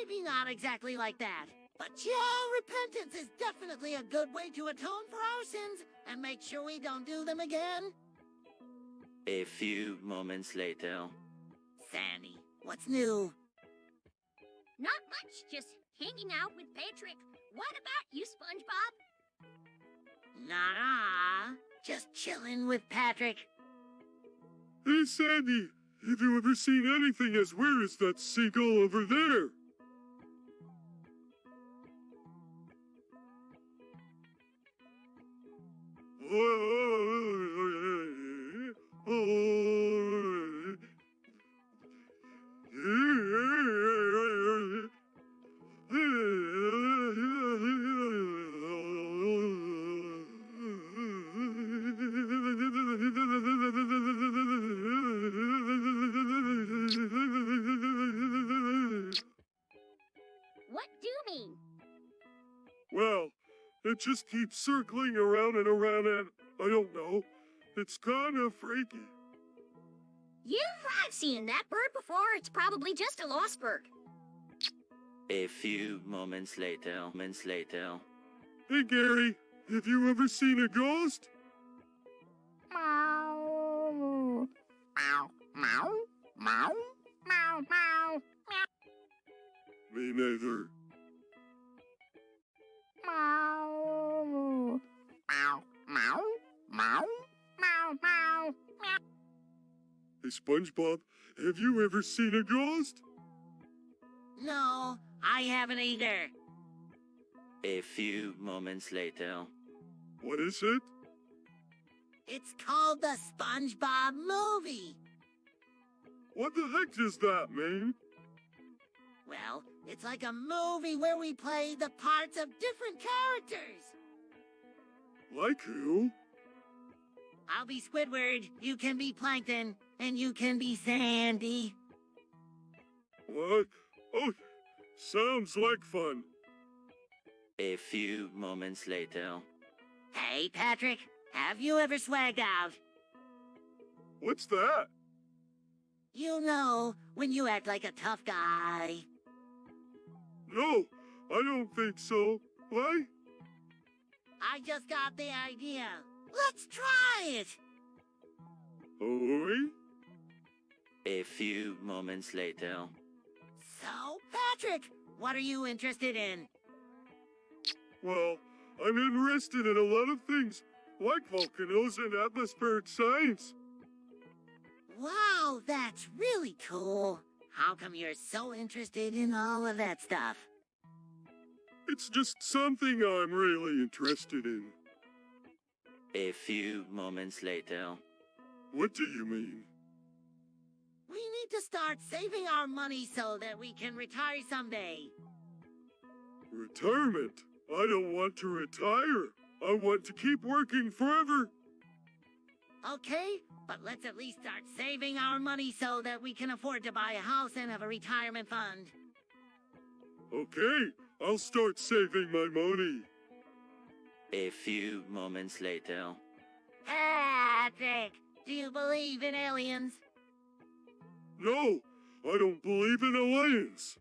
maybe not exactly like that. But yeah, repentance is definitely a good way to atone for our sins and make sure we don't do them again. A few moments later. Sandy, what's new? Not much, just hanging out with Patrick. What about you, SpongeBob? Nah, just chilling with Patrick. Hey, Sandy, have you ever seen anything as weird as that seagull over there? What do you mean? Well, it just keeps circling around and around and, I don't know, it's kinda freaky. I've seen that bird before. It's probably just a lost bird. A few moments later. Hey, Gary, have you ever seen a ghost? Meow. Meow. Meow. Meow. Meow. Meow. Me neither. Meow. Meow. Meow. Meow. Meow. Meow. Hey, SpongeBob, have you ever seen a ghost? No, I haven't either. A few moments later. What is it? It's called the SpongeBob movie. What the heck does that mean? Well, it's like a movie where we play the parts of different characters. Like who? I'll be Squidward, you can be Plankton, and you can be Sandy. What? Oh, sounds like fun. A few moments later. Hey, Patrick, have you ever swagged out? What's that? You know, when you act like a tough guy. No, I don't think so. Why? I just got the idea. Let's try it. Oi? A few moments later. So, Patrick, what are you interested in? Well, I'm interested in a lot of things, like volcanoes and atmospheric science. Wow, that's really cool. How come you're so interested in all of that stuff? It's just something I'm really interested in. A few moments later. What do you mean? We need to start saving our money so that we can retire someday. Retirement? I don't want to retire. I want to keep working forever. Okay, but let's at least start saving our money so that we can afford to buy a house and have a retirement fund. Okay, I'll start saving my money. A few moments later. Patrick, do you believe in aliens? No, I don't believe in aliens.